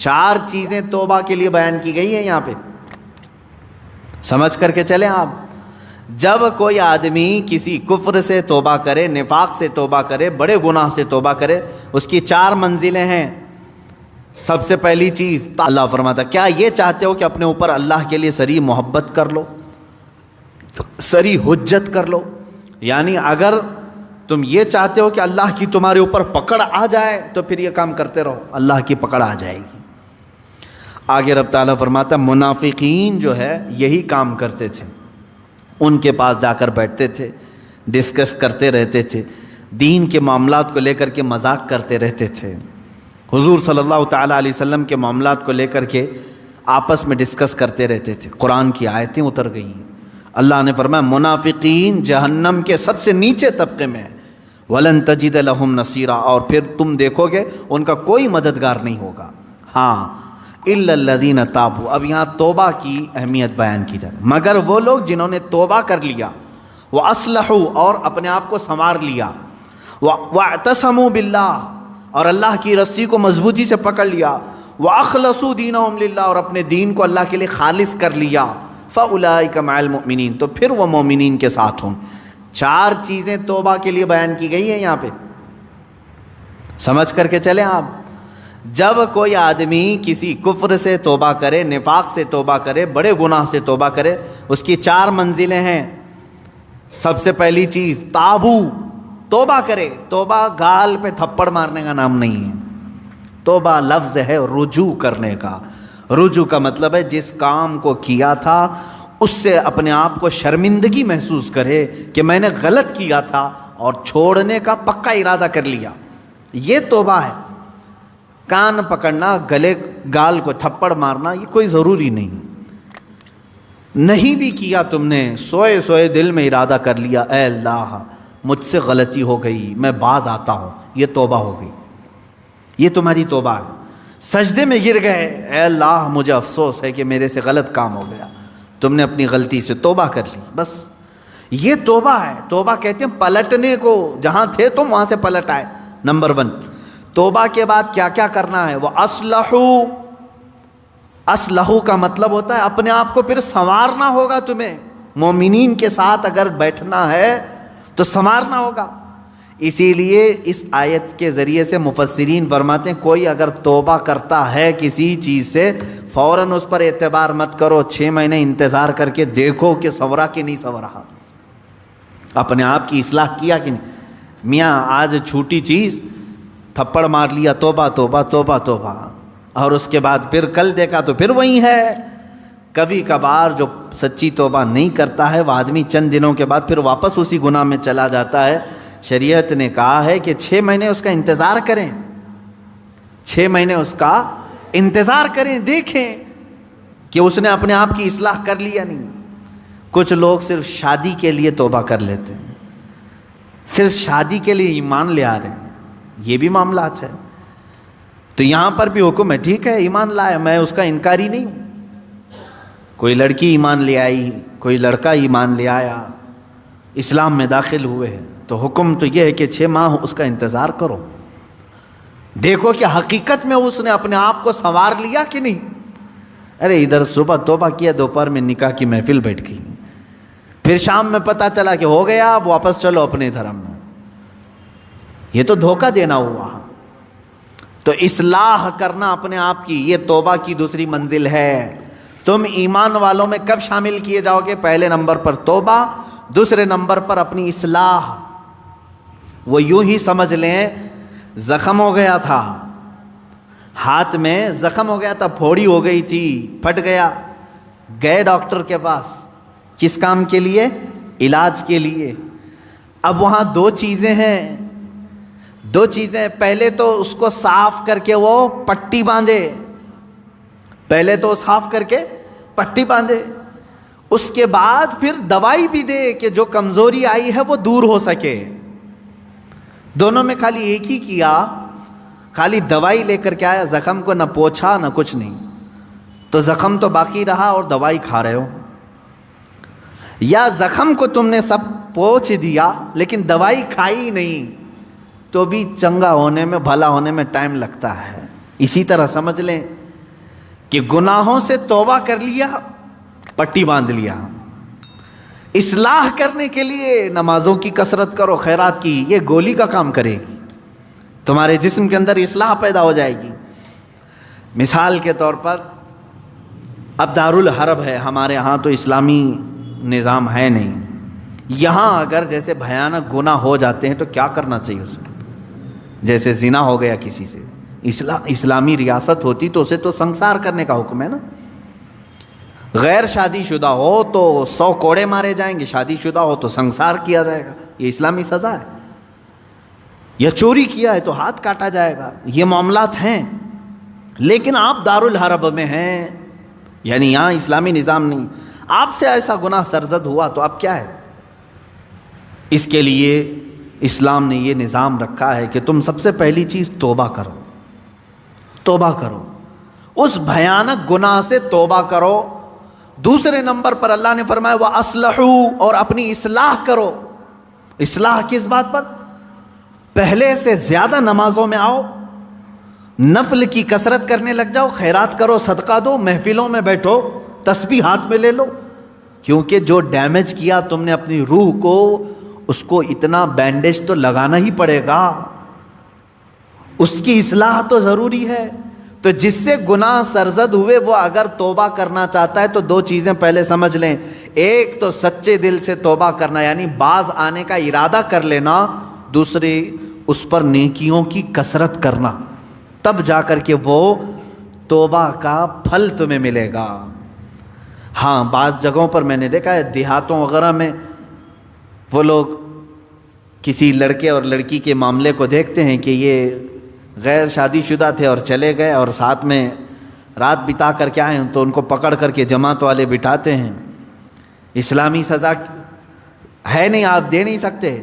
4 چیزیں توبہ کے لیے بیان کی گئی ہیں یہاں پہ، سمجھ کر کے چلیں آپ۔ جب کوئی آدمی کسی کفر سے توبہ کرے، نفاق سے توبہ کرے، بڑے گناہ سے توبہ کرے، اس کی 4 منزلیں ہیں۔ سب سے پہلی چیز اللہ فرماتا، کیا یہ چاہتے ہو کہ اپنے اوپر اللہ کے لیے سری محبت کر لو، سری حجت کر لو؟ یعنی اگر تم یہ چاہتے ہو کہ اللہ کی تمہارے اوپر پکڑ آ جائے تو پھر یہ کام کرتے رہو، اللہ کی پکڑ آ جائے گی۔ آگے رب تعالیٰ فرماتا، منافقین جو ہے یہی کام کرتے تھے، ان کے پاس جا کر بیٹھتے تھے، ڈسکس کرتے رہتے تھے، دین کے معاملات کو لے کر کے مذاق کرتے رہتے تھے، حضور صلی اللہ تعالیٰ علیہ وسلم کے معاملات کو لے کر کے آپس میں ڈسکس کرتے رہتے تھے۔ قرآن کی آیتیں اتر گئیں، اللہ نے فرمایا منافقین جہنم کے سب سے نیچے طبقے میں ہیں، وَلَن تَجِدَ لَهُمْ نَصِيرًا، اور پھر تم دیکھو گے ان کا کوئی مددگار نہیں ہوگا۔ ہاں إِلَّا الَّذِينَ تَابُوا، اب یہاں توبہ کی اہمیت بیان کی جائے، مگر وہ لوگ جنہوں نے توبہ کر لیا، وَأَصْلَحُوا، اور اپنے آپ کو سنوار لیا، وَاعْتَصَمُوا بِاللَّهِ، اور اللہ کی رسی کو مضبوطی سے پکڑ لیا، وَأَخْلَصُوا دِينَهُمْ لِلَّهِ، اور اپنے دین کو اللہ کے لیے خالص کر لیا، فَأُولَئِكَ مَعَ الْمُؤْمِنِينَ، تو پھر وہ مومنین کے ساتھ ہوں۔ 4 چیزیں توبہ کے لیے بیان کی گئی ہیں یہاں پہ، سمجھ کر کے چلیں آپ۔ جب کوئی آدمی کسی کفر سے توبہ کرے، نفاق سے توبہ کرے، بڑے گناہ سے توبہ کرے، اس کی 4 منزلیں ہیں۔ سب سے پہلی چیز تابو، توبہ کرے۔ توبہ گال پہ تھپڑ مارنے کا نام نہیں ہے، توبہ لفظ ہے رجوع کرنے کا۔ رجوع کا مطلب ہے جس کام کو کیا تھا اس سے اپنے آپ کو شرمندگی محسوس کرے کہ میں نے غلط کیا تھا اور چھوڑنے کا پکا ارادہ کر لیا، یہ توبہ ہے۔ کان پکڑنا، گلے گال کو تھپڑ مارنا یہ کوئی ضروری نہیں بھی کیا، تم نے سوئے سوئے دل میں ارادہ کر لیا اے اللہ مجھ سے غلطی ہو گئی، میں باز آتا ہوں، یہ توبہ ہو گئی، یہ تمہاری توبہ ہے۔ سجدے میں گر گئے، اے اللہ مجھے افسوس ہے کہ میرے سے غلط کام ہو گیا، تم نے اپنی غلطی سے توبہ کر لی، بس یہ توبہ ہے۔ توبہ کہتے ہیں پلٹنے کو، جہاں تھے تم وہاں سے پلٹ آئے۔ نمبر 1، توبہ کے بعد کیا کیا کرنا ہے؟ وہ اصلحو کا مطلب ہوتا ہے اپنے آپ کو پھر سنوارنا ہوگا تمہیں۔ مومنین کے ساتھ اگر بیٹھنا ہے تو سنوارنا ہوگا۔ اسی لیے اس آیت کے ذریعے سے مفسرین فرماتے ہیں کوئی اگر توبہ کرتا ہے کسی چیز سے، فوراً اس پر اعتبار مت کرو، 6 مہینے انتظار کر کے دیکھو کہ سنورا کہ نہیں سنورا، اپنے آپ کی اصلاح کیا کہ نہیں۔ میاں آج چھوٹی چیز تھپڑ مار لیا، توبہ توبہ توبہ توبہ، اور اس کے بعد پھر کل دیکھا تو پھر وہی ہے۔ کبھی کبھار جو سچی توبہ نہیں کرتا ہے وہ آدمی چند دنوں کے بعد پھر واپس اسی گناہ میں چلا جاتا ہے۔ شریعت نے کہا ہے کہ 6 مہینے اس کا انتظار کریں، 6 مہینے اس کا انتظار کریں، دیکھیں کہ اس نے اپنے آپ کی اصلاح کر لی یا نہیں۔ کچھ لوگ صرف شادی کے لیے توبہ کر لیتے ہیں، صرف شادی کے لیے ایمان لے آ رہے ہیں، یہ بھی معاملات ہے۔ تو یہاں پر بھی حکم ہے، ٹھیک ہے ایمان لائے، میں اس کا انکاری نہیں ہوں۔ کوئی لڑکی ایمان لے آئی، کوئی لڑکا ایمان لے آیا، اسلام میں داخل ہوئے ہیں، تو حکم تو یہ ہے کہ 6 ماہ اس کا انتظار کرو، دیکھو کہ حقیقت میں اس نے اپنے آپ کو سنوار لیا کہ نہیں۔ ارے ادھر صبح توبہ کیا، دوپہر میں نکاح کی محفل بیٹھ گئی، پھر شام میں پتہ چلا کہ ہو گیا، اب واپس چلو اپنے دھرم میں، یہ تو دھوکہ دینا ہوا۔ تو اصلاح کرنا اپنے آپ کی، یہ توبہ کی دوسری منزل ہے۔ تم ایمان والوں میں کب شامل کیے جاؤ گے؟ پہلے نمبر پر توبہ، دوسرے نمبر پر اپنی اصلاح۔ وہ یوں ہی سمجھ لیں زخم ہو گیا تھا، ہاتھ میں زخم ہو گیا تھا، پھوڑی ہو گئی تھی، پھٹ گیا، گئے ڈاکٹر کے پاس، کس کام کے لیے؟ علاج کے لیے۔ اب وہاں 2 چیزیں ہیں، 2 چیزیں۔ پہلے تو اس کو صاف کر کے وہ پٹی باندھے، پہلے تو صاف کر کے پٹی باندھے، اس کے بعد پھر دوائی بھی دے کہ جو کمزوری آئی ہے وہ دور ہو سکے۔ دونوں میں خالی ایک ہی کیا، خالی دوائی لے کر کے آیا، زخم کو نہ پوچھا نہ کچھ نہیں، تو زخم تو باقی رہا اور دوائی کھا رہے ہو۔ یا زخم کو تم نے سب پوچھ دیا لیکن دوائی کھائی نہیں، تو بھی چنگا ہونے میں، بھلا ہونے میں ٹائم لگتا ہے۔ اسی طرح سمجھ لیں کہ گناہوں سے توبہ کر لیا، پٹی باندھ لیا، اصلاح کرنے کے لیے نمازوں کی کثرت کرو، خیرات کی، یہ گولی کا کام کرے گی، تمہارے جسم کے اندر اصلاح پیدا ہو جائے گی۔ مثال کے طور پر اب دارالحرب ہے ہمارے ہاں، تو اسلامی نظام ہے نہیں، یہاں اگر جیسے بھیانک گناہ ہو جاتے ہیں تو کیا کرنا چاہیے اس میں؟ جیسے زنا ہو گیا کسی سے، اسلامی ریاست ہوتی تو اسے تو سنسار کرنے کا حکم ہے نا۔ غیر شادی شدہ ہو تو 100 کوڑے مارے جائیں گے، شادی شدہ ہو تو سنسار کیا جائے گا، یہ اسلامی سزا ہے۔ یا چوری کیا ہے تو ہاتھ کاٹا جائے گا، یہ معاملات ہیں۔ لیکن آپ دارالحرب میں ہیں، یعنی یہاں اسلامی نظام نہیں، آپ سے ایسا گناہ سرزد ہوا تو اب کیا ہے؟ اس کے لیے اسلام نے یہ نظام رکھا ہے کہ تم سب سے پہلی چیز توبہ کرو، توبہ کرو، اس بھیانک گناہ سے توبہ کرو۔ دوسرے نمبر پر اللہ نے فرمایا وَأَصْلَحُوا، اور اپنی اصلاح کرو۔ اصلاح کس بات پر؟ پہلے سے زیادہ نمازوں میں آؤ، نفل کی کثرت کرنے لگ جاؤ، خیرات کرو، صدقہ دو، محفلوں میں بیٹھو، تسبیح ہاتھ میں لے لو، کیونکہ جو ڈیمیج کیا تم نے اپنی روح کو، اس کو اتنا بینڈیج تو لگانا ہی پڑے گا، اس کی اصلاح تو ضروری ہے۔ تو جس سے گناہ سرزد ہوئے وہ اگر توبہ کرنا چاہتا ہے تو 2 چیزیں پہلے سمجھ لیں، ایک تو سچے دل سے توبہ کرنا، یعنی باز آنے کا ارادہ کر لینا، دوسری اس پر نیکیوں کی کثرت کرنا، تب جا کر کے وہ توبہ کا پھل تمہیں ملے گا۔ ہاں بعض جگہوں پر میں نے دیکھا ہے، دیہاتوں وغیرہ میں وہ لوگ کسی لڑکے اور لڑکی کے معاملے کو دیکھتے ہیں کہ یہ غیر شادی شدہ تھے اور چلے گئے اور ساتھ میں رات بتا کر کے آئے، تو ان کو پکڑ کر کے جماعت والے بٹھاتے ہیں۔ اسلامی سزا ہے نہیں، آپ دے نہیں سکتے۔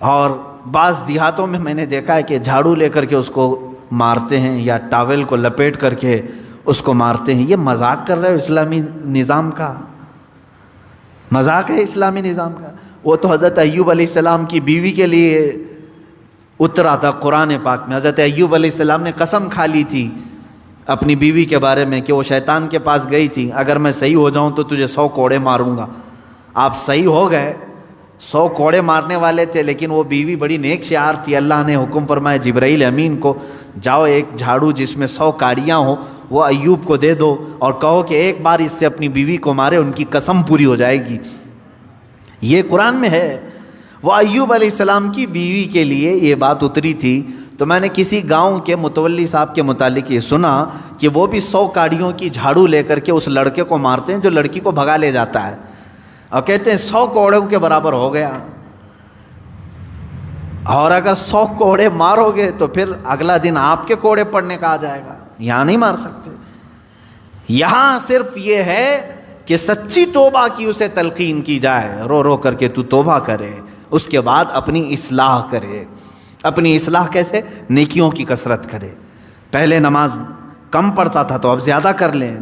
اور بعض دیہاتوں میں نے دیکھا ہے کہ جھاڑو لے کر کے اس کو مارتے ہیں، یا ٹاول کو لپیٹ کر کے اس کو مارتے ہیں۔ یہ مذاق کر رہے ہو اسلامی نظام کا؟ مذاق ہے اسلامی نظام کا؟ وہ تو حضرت ایوب علیہ السلام کی بیوی کے لیے اترا تھا قرآن پاک میں۔ حضرت ایوب علیہ السلام نے قسم کھا لی تھی اپنی بیوی کے بارے میں کہ وہ شیطان کے پاس گئی تھی، اگر میں صحیح ہو جاؤں تو تجھے 100 کوڑے ماروں گا۔ آپ صحیح ہو گئے، 100 کوڑے مارنے والے تھے، لیکن وہ بیوی بڑی نیک شعار تھی۔ اللہ نے حکم فرمایا جبرائیل امین کو، جاؤ ایک جھاڑو جس میں 100 کاڑیاں ہوں وہ ایوب کو دے دو اور کہو کہ ایک بار اس سے اپنی بیوی کو مارے، ان کی قسم پوری ہو جائے گی۔ یہ قرآن میں ہے۔ وہ ایوب علیہ السلام کی بیوی کے لیے یہ بات اتری تھی۔ تو میں نے کسی گاؤں کے متولی صاحب کے متعلق یہ سنا کہ وہ بھی 100 کاڑیوں کی جھاڑو لے کر کے اس لڑکے کو مارتے ہیں جو لڑکی کو بھگا لے جاتا ہے، اور کہتے ہیں 100 کوڑوں کے برابر ہو گیا۔ اور اگر 100 کوڑے مارو گے تو پھر اگلا دن آپ کے کوڑے پڑنے کا آ جائے گا، یہاں نہیں مار سکتے۔ یہاں صرف یہ ہے کہ سچی توبہ کی اسے تلقین کی جائے، رو رو کر کے تو توبہ کرے، اس کے بعد اپنی اصلاح کرے۔ اپنی اصلاح کیسے؟ نیکیوں کی کثرت کرے۔ پہلے نماز کم پڑھتا تھا تو اب زیادہ کر لیں،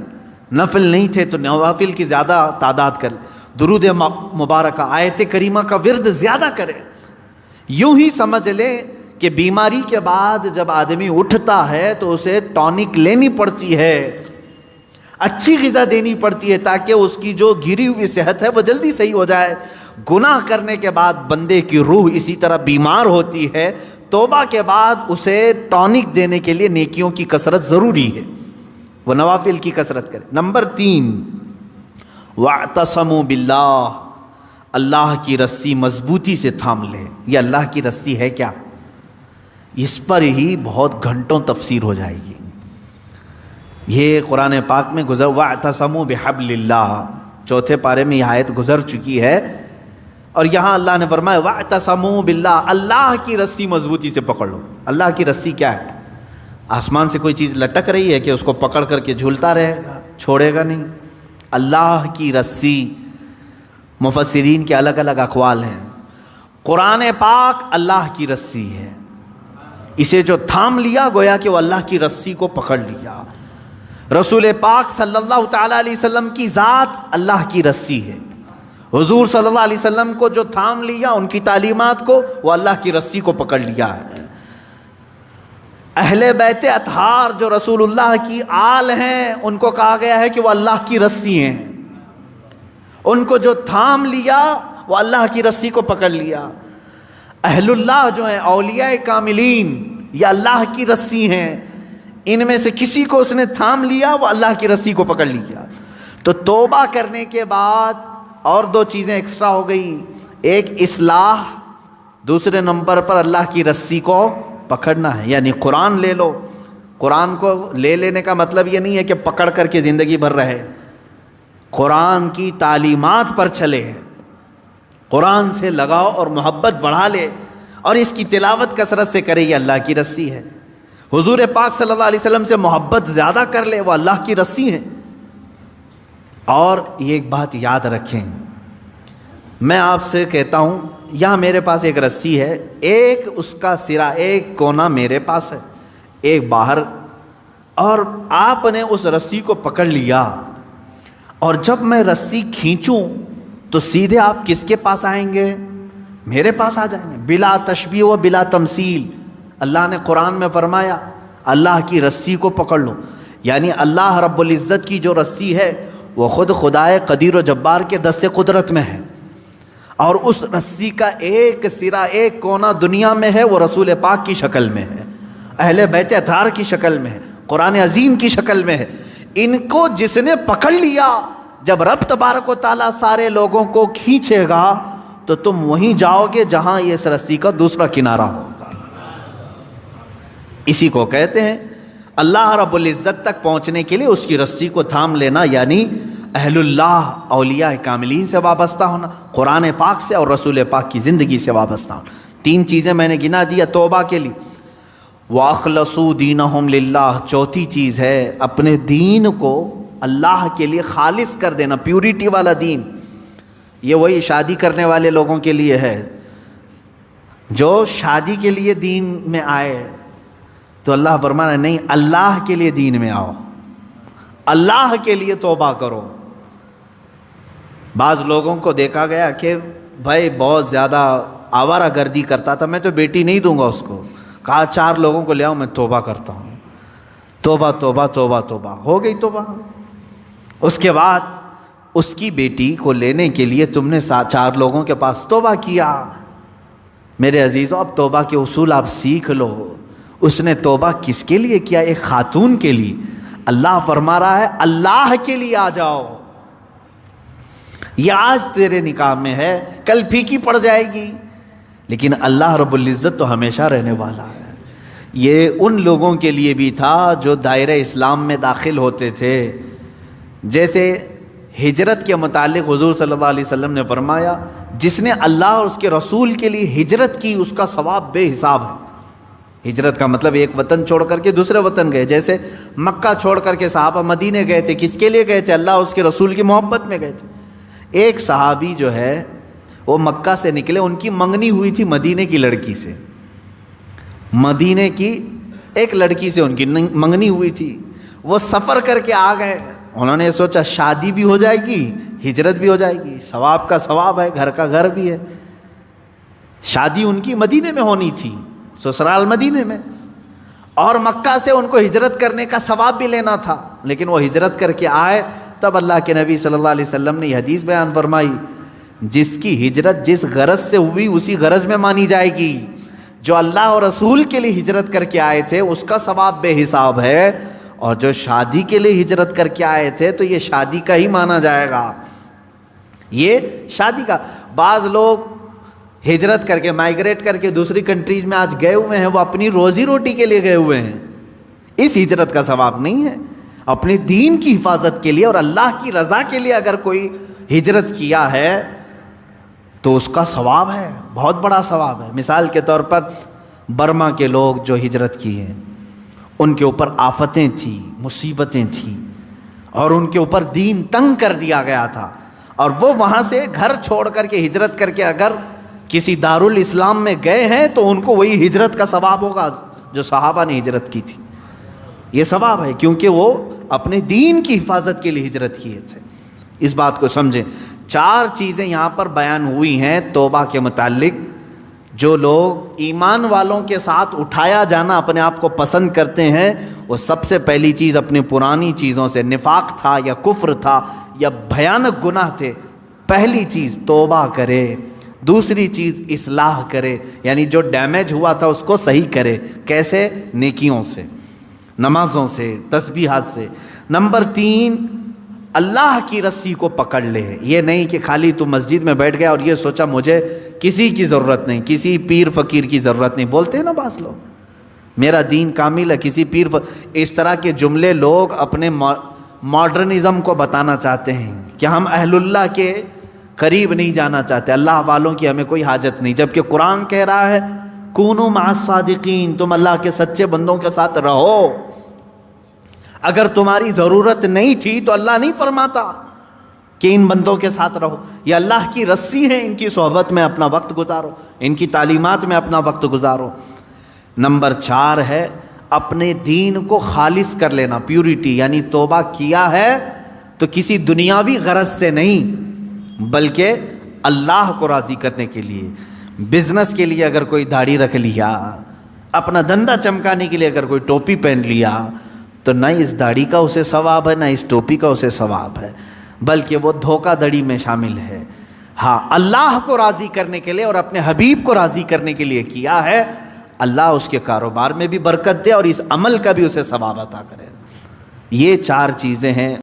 نفل نہیں تھے تو نوافل کی زیادہ تعداد کر، درود مبارکہ آیت کریمہ کا ورد زیادہ کرے۔ یوں ہی سمجھ لیں کہ بیماری کے بعد جب آدمی اٹھتا ہے تو اسے ٹونک لینی پڑتی ہے، اچھی غذا دینی پڑتی ہے تاکہ اس کی جو گری ہوئی صحت ہے وہ جلدی صحیح ہو جائے۔ گناہ کرنے کے بعد بندے کی روح اسی طرح بیمار ہوتی ہے، توبہ کے بعد اسے ٹونک دینے کے لیے نیکیوں کی کثرت ضروری ہے، وہ نوافل کی کثرت کرے۔ نمبر 3 وَاعْتَصَمُوا بِاللَّهِ، اللہ کی رسی مضبوطی سے تھام لے۔ یہ اللہ کی رسی ہے کیا؟ اس پر ہی بہت گھنٹوں تفسیر ہو جائے گی۔ یہ قرآن پاک میں گزر وَاعْتَصَمُوا بِحَبْلِ اللَّهِ، چوتھے پارے میں یہ آیت گزر چکی ہے، اور یہاں اللہ نے فرمایا وَاعْتَصَمُوا بِاللَّهِ، اللہ کی رسی مضبوطی سے پکڑ لو۔ اللہ کی رسی کیا ہے؟ آسمان سے کوئی چیز لٹک رہی ہے کہ اس کو پکڑ کر کے جھولتا رہے گا، چھوڑے گا نہیں۔ اللہ کی رسی، مفسرین کے الگ الگ اقوال ہیں۔ قرآن پاک اللہ کی رسی ہے، اسے جو تھام لیا گویا کہ وہ اللہ کی رسی کو پکڑ لیا۔ رسول پاک صلی اللہ تعالیٰ علیہ وسلم کی ذات اللہ کی رسی ہے، حضور صلی اللہ علیہ وسلم کو جو تھام لیا، ان کی تعلیمات کو، وہ اللہ کی رسی کو پکڑ لیا ہے۔ اہل بیت اطہار جو رسول اللہ کی آل ہیں ان کو کہا گیا ہے کہ وہ اللہ کی رسی ہیں، ان کو جو تھام لیا وہ اللہ کی رسی کو پکڑ لیا۔ اہل اللہ جو ہیں اولیاء کاملین یہ اللہ کی رسی ہیں، ان میں سے کسی کو اس نے تھام لیا وہ اللہ کی رسی کو پکڑ لیا۔ تو توبہ کرنے کے بعد اور دو چیزیں ایکسٹرا ہو گئی، ایک اصلاح، دوسرے نمبر پر اللہ کی رسی کو پکڑنا ہے، یعنی قرآن لے لو۔ قرآن کو لے لینے کا مطلب یہ نہیں ہے کہ پکڑ کر کے زندگی بھر رہے، قرآن کی تعلیمات پر چلے، قرآن سے لگاؤ اور محبت بڑھا لے اور اس کی تلاوت کثرت سے کرے، یہ اللہ کی رسی ہے۔ حضور پاک صلی اللہ علیہ وسلم سے محبت زیادہ کر لے، وہ اللہ کی رسی ہے۔ اور یہ ایک بات یاد رکھیں، میں آپ سے کہتا ہوں یہاں میرے پاس ایک رسی ہے، ایک اس کا سرا، ایک کونا میرے پاس ہے، ایک باہر، اور آپ نے اس رسی کو پکڑ لیا، اور جب میں رسی کھینچوں تو سیدھے آپ کس کے پاس آئیں گے؟ میرے پاس آ جائیں گے، بلا تشبیہ و بلا تمثیل۔ اللہ نے قرآن میں فرمایا اللہ کی رسی کو پکڑ لو، یعنی اللہ رب العزت کی جو رسی ہے وہ خود خدائے قدیر و جبار کے دست قدرت میں ہے، اور اس رسی کا ایک سرا، ایک کونا دنیا میں ہے، وہ رسول پاک کی شکل میں ہے، اہل بیت اطہار کی شکل میں ہے، قرآن عظیم کی شکل میں ہے۔ ان کو جس نے پکڑ لیا، جب رب تبارک و تعالیٰ سارے لوگوں کو کھینچے گا تو تم وہیں جاؤ گے جہاں یہ اس رسی کا دوسرا کنارہ ہوگا۔ اسی کو کہتے ہیں اللہ رب العزت تک پہنچنے کے لیے اس کی رسی کو تھام لینا، یعنی اہل اللہ، اولیاء کاملین سے وابستہ ہونا، قرآن پاک سے اور رسول پاک کی زندگی سے وابستہ ہونا۔ تین چیزیں میں نے گنا دیا توبہ کے لیے۔ وَأَخْلَصُوا دِينَهُمْ لِلَّهِ، چوتھی چیز ہے اپنے دین کو اللہ کے لیے خالص کر دینا، پیورٹی والا دین۔ یہ وہی شادی کرنے والے لوگوں کے لیے ہے، جو شادی کے لیے دین میں آئے تو اللہ فرمانا نہیں، اللہ کے لیے دین میں آؤ، اللہ کے لیے توبہ کرو۔ بعض لوگوں کو دیکھا گیا کہ بھائی بہت زیادہ آوارہ گردی کرتا تھا، میں تو بیٹی نہیں دوں گا اس کو، کہا 4 لوگوں کو لے آؤ، میں توبہ کرتا ہوں۔ توبہ توبہ توبہ توبہ، ہو گئی توبہ۔ اس کے بعد اس کی بیٹی کو لینے کے لیے تم نے 4 لوگوں کے پاس توبہ کیا۔ میرے عزیزوں، اب توبہ کے اصول آپ سیکھ لو۔ اس نے توبہ کس کے لیے کیا؟ ایک خاتون کے لیے۔ اللہ فرما رہا ہے اللہ کے لیے آ جاؤ، یہ آج تیرے نکاح میں ہے، کل پھیکی پڑ جائے گی، لیکن اللہ رب العزت تو ہمیشہ رہنے والا ہے۔ یہ ان لوگوں کے لیے بھی تھا جو دائرہ اسلام میں داخل ہوتے تھے، جیسے ہجرت کے متعلق حضور صلی اللہ علیہ وسلم نے فرمایا جس نے اللہ اور اس کے رسول کے لیے ہجرت کی اس کا ثواب بے حساب ہے۔ ہجرت کا مطلب ایک وطن چھوڑ کر کے دوسرے وطن گئے، جیسے مکہ چھوڑ کر کے صحابہ مدینے گئے تھے، کس کے لیے گئے تھے؟ اللہ اور اس کے رسول کی محبت میں گئے تھے۔ ایک صحابی جو ہے وہ مکہ سے نکلے، ان کی منگنی ہوئی تھی مدینے کی لڑکی سے، مدینے کی ایک لڑکی سے ان کی منگنی ہوئی تھی، وہ سفر کر کے آ گئے۔ انہوں نے سوچا شادی بھی ہو جائے گی، ہجرت بھی ہو جائے گی، ثواب کا ثواب ہے، گھر کا گھر بھی ہے۔ شادی ان کی مدینے میں ہونی تھی، سسرال مدینے میں، اور مکہ سے ان کو ہجرت کرنے کا ثواب بھی لینا تھا، لیکن وہ ہجرت کر کے آئے۔ تب اللہ کے نبی صلی اللہ علیہ وسلم نے یہ حدیث بیان فرمائی، جس کی ہجرت جس غرض سے ہوئی اسی غرض میں مانی جائے گی۔ جو اللہ اور رسول کے لیے ہجرت کر کے آئے تھے اس کا ثواب بے حساب ہے، اور جو شادی کے لیے ہجرت کر کے آئے تھے تو یہ شادی کا ہی مانا جائے گا، یہ شادی کا۔ بعض لوگ ہجرت کر کے، مائگریٹ کر کے دوسری کنٹریز میں آج گئے ہوئے ہیں، وہ اپنی روزی روٹی کے لیے گئے ہوئے ہیں، اس ہجرت کا ثواب نہیں ہے۔ اپنے دین کی حفاظت کے لیے اور اللہ کی رضا کے لیے اگر کوئی ہجرت کیا ہے تو اس کا ثواب ہے، بہت بڑا ثواب ہے۔ مثال کے طور پر برما کے لوگ جو ہجرت کی ہیں، ان کے اوپر آفتیں تھیں، مصیبتیں تھیں، اور ان کے اوپر دین تنگ کر دیا گیا تھا، اور وہ وہاں سے گھر چھوڑ کر کے ہجرت کر کے اگر کسی دارالاسلام میں گئے ہیں تو ان کو وہی ہجرت کا ثواب ہوگا جو صحابہ نے ہجرت کی تھی۔ یہ ثواب ہے کیونکہ وہ اپنے دین کی حفاظت کے لیے ہجرت کیے تھے۔ اس بات کو سمجھیں۔ 4 چیزیں یہاں پر بیان ہوئی ہیں توبہ کے متعلق، جو لوگ ایمان والوں کے ساتھ اٹھایا جانا اپنے آپ کو پسند کرتے ہیں، وہ سب سے پہلی چیز اپنی پرانی چیزوں سے، نفاق تھا یا کفر تھا یا بھیانک گناہ تھے، پہلی چیز توبہ کرے، دوسری چیز اصلاح کرے، یعنی جو ڈیمیج ہوا تھا اس کو صحیح کرے۔ کیسے؟ نیکیوں سے، نمازوں سے، تسبیحات سے۔ نمبر 3، اللہ کی رسی کو پکڑ لے۔ یہ نہیں کہ خالی تو مسجد میں بیٹھ گیا اور یہ سوچا مجھے کسی کی ضرورت نہیں، کسی پیر فقیر کی ضرورت نہیں، بولتے ہیں نا بعض لوگ، میرا دین کامل ہے، کسی پیر اس طرح کے جملے لوگ اپنے ماڈرنزم کو بتانا چاہتے ہیں کہ ہم اہل اللہ کے قریب نہیں جانا چاہتے، اللہ والوں کی ہمیں کوئی حاجت نہیں، جبکہ قرآن کہہ رہا ہے کونوا مع الصادقین، تم اللہ کے سچے بندوں کے ساتھ رہو۔ اگر تمہاری ضرورت نہیں تھی تو اللہ نہیں فرماتا کہ ان بندوں کے ساتھ رہو، یہ اللہ کی رسی ہے، ان کی صحبت میں اپنا وقت گزارو، ان کی تعلیمات میں اپنا وقت گزارو۔ نمبر 4 ہے اپنے دین کو خالص کر لینا، پیورٹی، یعنی توبہ کیا ہے تو کسی دنیاوی غرض سے نہیں بلکہ اللہ کو راضی کرنے کے لیے۔ بزنس کے لیے اگر کوئی داڑھی رکھ لیا، اپنا دھندا چمکانے کے لیے اگر کوئی ٹوپی پہن لیا، تو نہ اس داڑھی کا اسے ثواب ہے، نہ اس ٹوپی کا اسے ثواب ہے، بلکہ وہ دھوکہ دڑی میں شامل ہے۔ ہاں، اللہ کو راضی کرنے کے لیے اور اپنے حبیب کو راضی کرنے کے لیے کیا ہے، اللہ اس کے کاروبار میں بھی برکت دے اور اس عمل کا بھی اسے ثواب عطا کرے۔ یہ 4 چیزیں ہیں۔